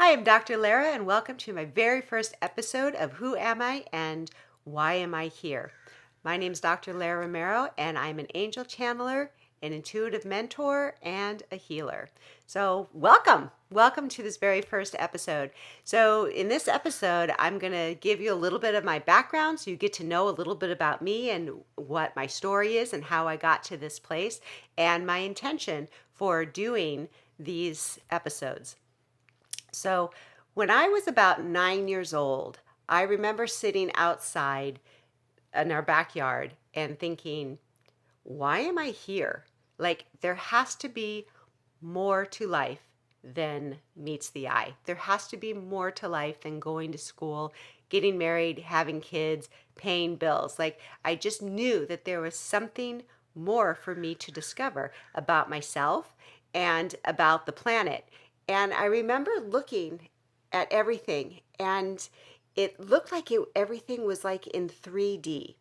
Hi, I'm Dr. Lara, and welcome to my very first episode of Who Am I and Why Am I Here? My name is Dr. Lara Romero, and I'm an angel channeler, an intuitive mentor, and a healer. So, welcome to this very first episode. So, in this episode, I'm going to give you a little bit of my background so you get to know a little bit about me and what my story is and how I got to this place, and my intention for doing these episodes. So, when I was about 9 years old, I remember sitting outside in our backyard and thinking, why am I here? Like, there has to be more to life than meets the eye. There has to be more to life than going to school, getting married, having kids, paying bills. Like, I just knew that there was something more for me to discover about myself and about the planet. And I remember looking at everything, and it looked like everything was like in 3D.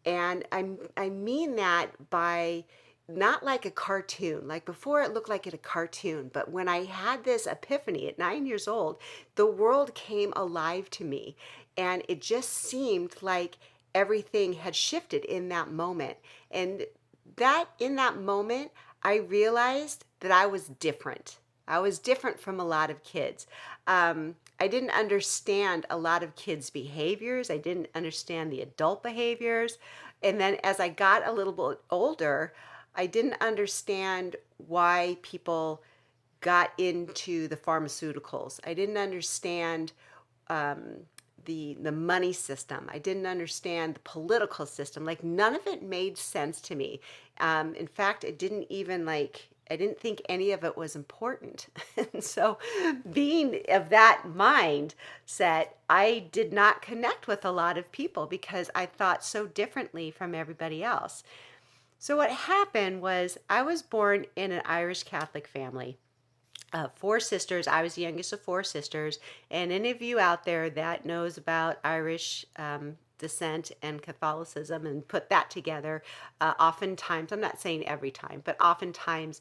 And I mean that by not like a cartoon. Like before, it looked like a cartoon. But when I had this epiphany at 9 years old, the world came alive to me. And it just seemed like everything had shifted in that moment. And that in that moment, I realized that I was different. I was different from a lot of kids. I didn't understand a lot of kids' behaviors. I didn't understand the adult behaviors. And then as I got a little bit older, I didn't understand why people got into the pharmaceuticals. I didn't understand the money system. I didn't understand the political system. Like none of it made sense to me. In fact, it didn't even I didn't think any of it was important. And so, being of that mindset, I did not connect with a lot of people because I thought so differently from everybody else. So, what happened was I was born in an Irish Catholic family. Four sisters. I was the youngest of four sisters. And any of you out there that knows about Irish descent and Catholicism and put that together, oftentimes, I'm not saying every time, but oftentimes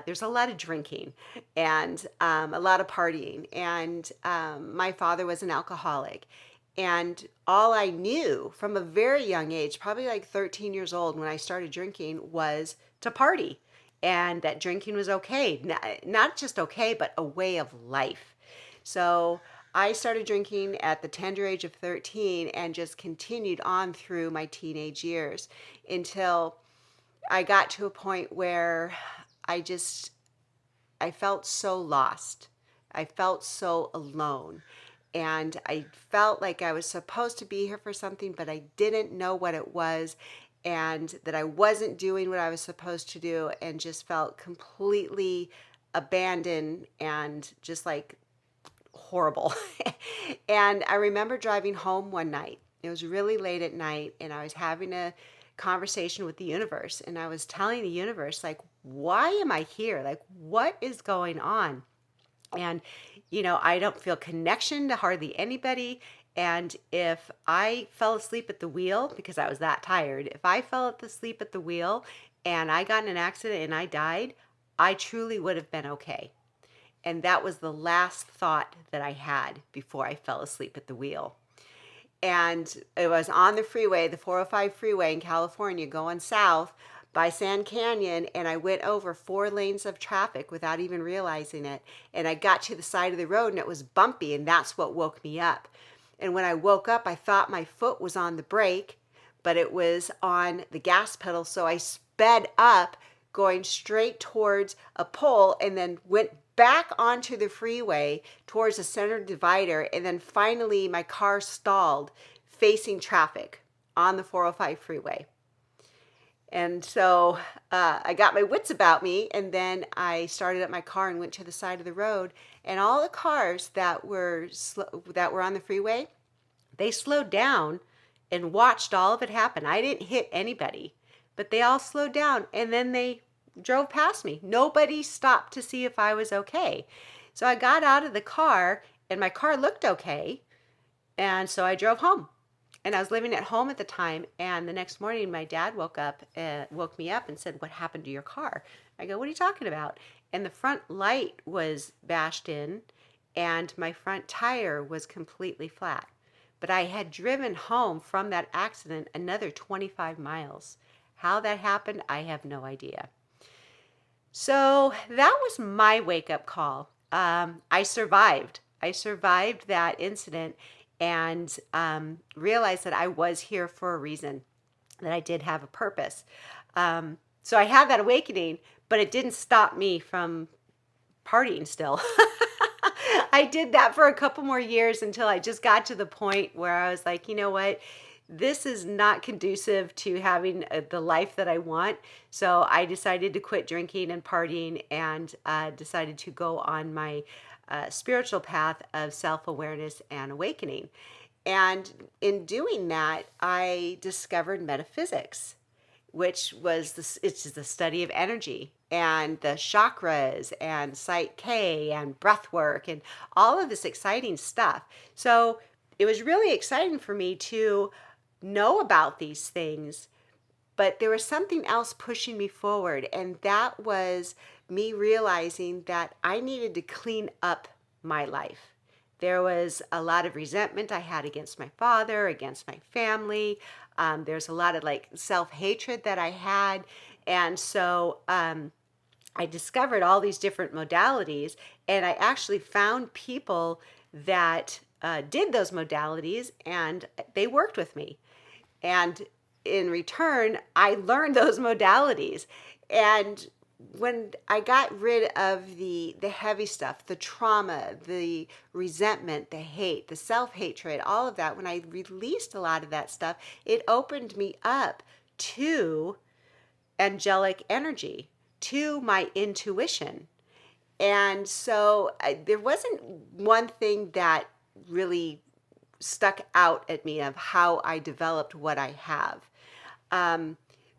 there's a lot of drinking and a lot of partying. And my father was an alcoholic. And all I knew from a very young age, probably like 13 years old when I started drinking, was to party and that drinking was okay. Not just okay, but a way of life. So I started drinking at the tender age of 13 and just continued on through my teenage years until I got to a point where I felt so lost. I felt so alone. And I felt like I was supposed to be here for something, but I didn't know what it was, and that I wasn't doing what I was supposed to do, and just felt completely abandoned and just like horrible. And I remember driving home one night. It was really late at night, and I was having a conversation with the universe, and I was telling the universe, like, why am I here? Like, what is going on? And, I don't feel connection to hardly anybody. And if I fell asleep at the wheel, because I was that tired, if I fell asleep at the wheel and I got in an accident and I died, I truly would have been okay. And that was the last thought that I had before I fell asleep at the wheel. And it was on the freeway, the 405 freeway in California, going south by Sand Canyon, and I went over 4 lanes of traffic without even realizing it. And I got to the side of the road and it was bumpy, and that's what woke me up. And when I woke up, I thought my foot was on the brake, but it was on the gas pedal. So I sped up, going straight towards a pole, and then went back onto the freeway towards the center divider. And then finally, my car stalled facing traffic on the 405 freeway. And so I got my wits about me, and then I started up my car and went to the side of the road. And all the cars that were on the freeway, they slowed down and watched all of it happen. I didn't hit anybody, but they all slowed down, and then they drove past me. Nobody stopped to see if I was okay. So I got out of the car, and my car looked okay, and so I drove home. And I was living at home at the time, and the next morning my dad woke me up and said, "What happened to your car?" I go, "What are you talking about?" And the front light was bashed in, and my front tire was completely flat. But I had driven home from that accident another 25 miles. How that happened, I have no idea. So that was my wake up call. I survived. I survived that incident and realized that I was here for a reason, that I did have a purpose. So I had that awakening, but it didn't stop me from partying still. I did that for a couple more years until I just got to the point where I was like, you know what? This is not conducive to having the life that I want. So I decided to quit drinking and partying and decided to go on my spiritual path of self awareness and awakening. And in doing that, I discovered metaphysics, which was it's the study of energy and the chakras and Psych K and breath work and all of this exciting stuff. So it was really exciting for me to know about these things, but there was something else pushing me forward, and that was me realizing that I needed to clean up my life. There was a lot of resentment I had against my father, against my family. There's a lot of like self-hatred that I had. And so I discovered all these different modalities, and I actually found people that did those modalities, and they worked with me. And in return, I learned those modalities. And when I got rid of the heavy stuff, the trauma, the resentment, the hate, the self-hatred, all of that, when I released a lot of that stuff, it opened me up to angelic energy, to my intuition. And so there wasn't one thing that really stuck out at me of how I developed what I have.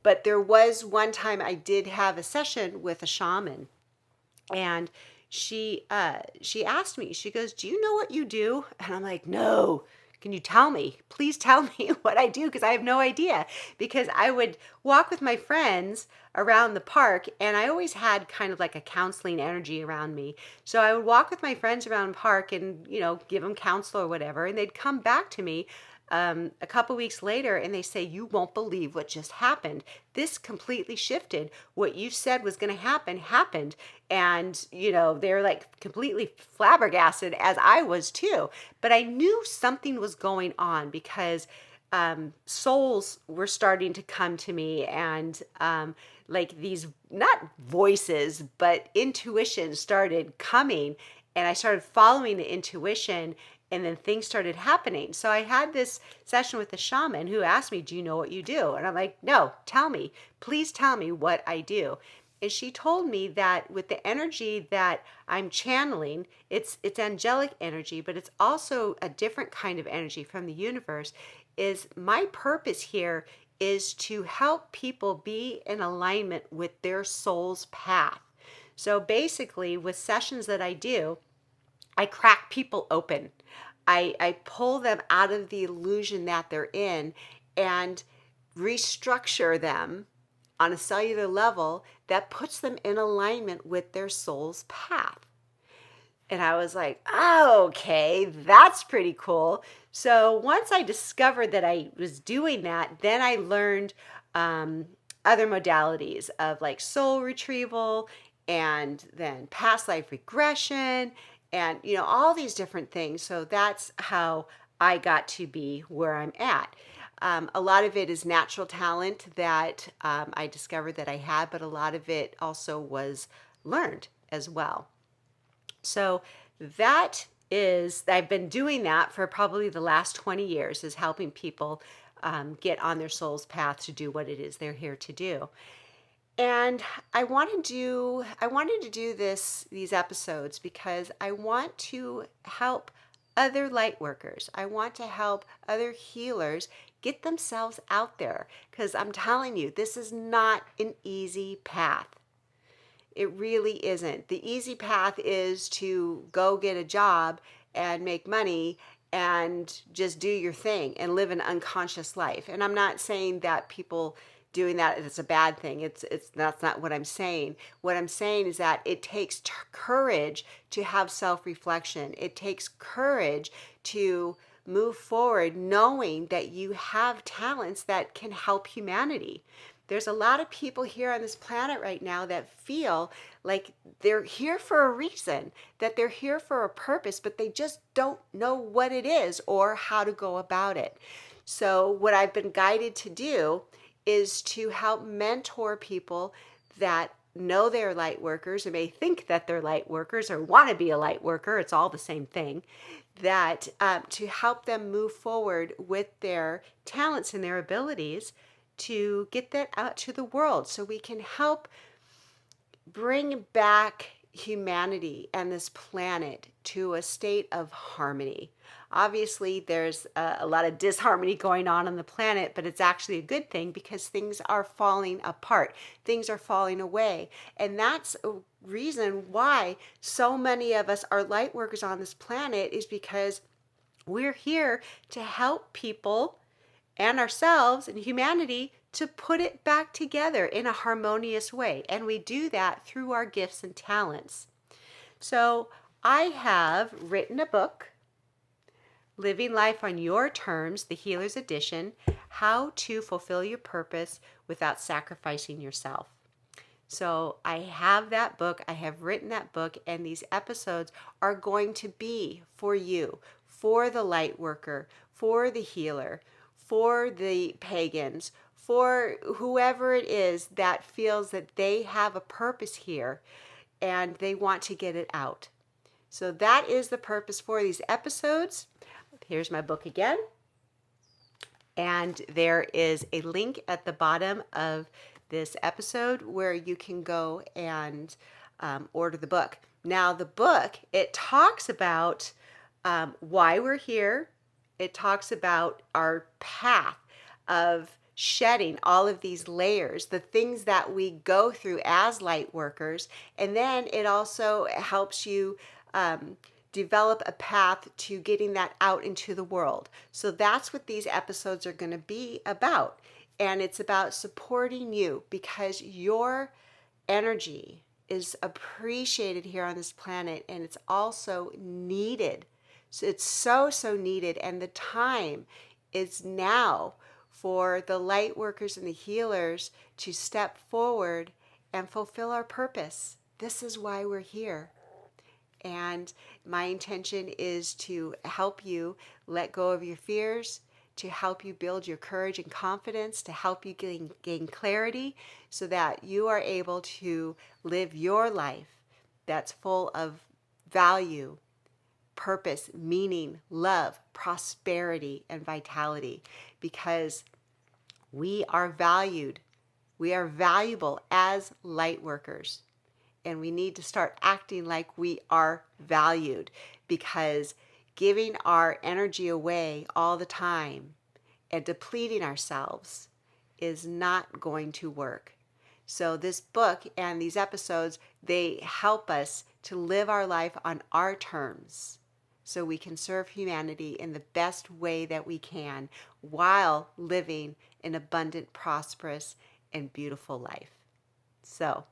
But there was one time I did have a session with a shaman, and she asked me, she goes, "Do you know what you do?" And I'm like, "No. Can you tell me? Please tell me what I do, because I have no idea." Because I would walk with my friends around the park, and I always had kind of like a counseling energy around me. So I would walk with my friends around the park and, give them counsel or whatever, and they'd come back to me a couple weeks later, and they say, "You won't believe what just happened. This completely shifted. What you said was going to happen happened." And they're like completely flabbergasted, as I was too. But I knew something was going on, because souls were starting to come to me, and like these, not voices, but intuition started coming, and I started following the intuition, and then things started happening. So I had this session with the shaman who asked me, "Do you know what you do?" And I'm like, "No, tell me. Please tell me what I do." And she told me that with the energy that I'm channeling, it's angelic energy, but it's also a different kind of energy from the universe. Is my purpose here is to help people be in alignment with their soul's path. So basically, with sessions that I do, I crack people open. I pull them out of the illusion that they're in and restructure them on a cellular level that puts them in alignment with their soul's path. And I was like, "Oh, okay, that's pretty cool." So once I discovered that I was doing that, then I learned other modalities of like soul retrieval, and then past life regression, and all these different things. So that's how I got to be where I'm at. A lot of it is natural talent that I discovered that I had, but a lot of it also was learned as well. So I've been doing that for probably the last 20 years, is helping people get on their soul's path to do what it is they're here to do. And I wanted to do these episodes because I want to help other light workers. I want to help other healers get themselves out there, because I'm telling you, this is not an easy path. It really isn't. The easy path is to go get a job and make money and just do your thing and live an unconscious life. And I'm not saying that people doing that is a bad thing. That's not what I'm saying. What I'm saying is that it takes courage to have self-reflection. It takes courage to move forward knowing that you have talents that can help humanity. There's a lot of people here on this planet right now that feel like they're here for a reason, that they're here for a purpose, but they just don't know what it is or how to go about it. So what I've been guided to do is to help mentor people that know they're light workers or may think that they're light workers or want to be a light worker. It's all the same thing. That to help them move forward with their talents and their abilities to get that out to the world so we can help bring back humanity and this planet to a state of harmony. Obviously, there's a lot of disharmony going on the planet, but it's actually a good thing because things are falling apart. Things are falling away. And that's a reason why so many of us are light workers on this planet, is because we're here to help people and ourselves and humanity to put it back together in a harmonious way. And we do that through our gifts and talents. So I have written a book, Living Life on Your Terms, the Healer's Edition, How to Fulfill Your Purpose Without Sacrificing Yourself. So I have that book, I have written that book, and these episodes are going to be for you, for the light worker, for the healer, for the pagans, for whoever it is that feels that they have a purpose here and they want to get it out. So that is the purpose for these episodes. Here's my book again. And there is a link at the bottom of this episode where you can go and order the book. Now, the book, it talks about why we're here. It talks about our path of shedding all of these layers, the things that we go through as light workers. And then it also helps you develop a path to getting that out into the world. So that's what these episodes are going to be about. And it's about supporting you because your energy is appreciated here on this planet, and it's also needed. So it's so needed, and the time is now for the light workers and the healers to step forward and fulfill our purpose. This is why we're here. And my intention is to help you let go of your fears, to help you build your courage and confidence, to help you gain clarity so that you are able to live your life that's full of value, purpose, meaning, love, prosperity, and vitality. Because we are valued. We are valuable as light workers. And we need to start acting like we are valued, because giving our energy away all the time and depleting ourselves is not going to work. So this book and these episodes, they help us to live our life on our terms so we can serve humanity in the best way that we can while living an abundant, prosperous, and beautiful life. So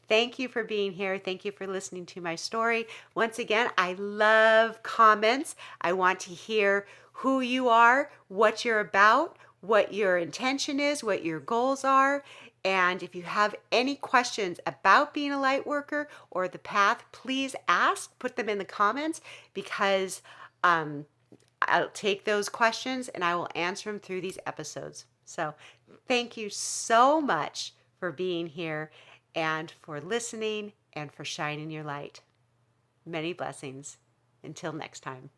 thank you for being here. Thank you for listening to my story. Once again, I love comments. I want to hear who you are, what you're about, what your intention is, what your goals are. And if you have any questions about being a light worker or the path, please ask, put them in the comments, because I'll take those questions and I will answer them through these episodes. So thank you so much for being here and for listening and for shining your light. Many blessings. Until next time.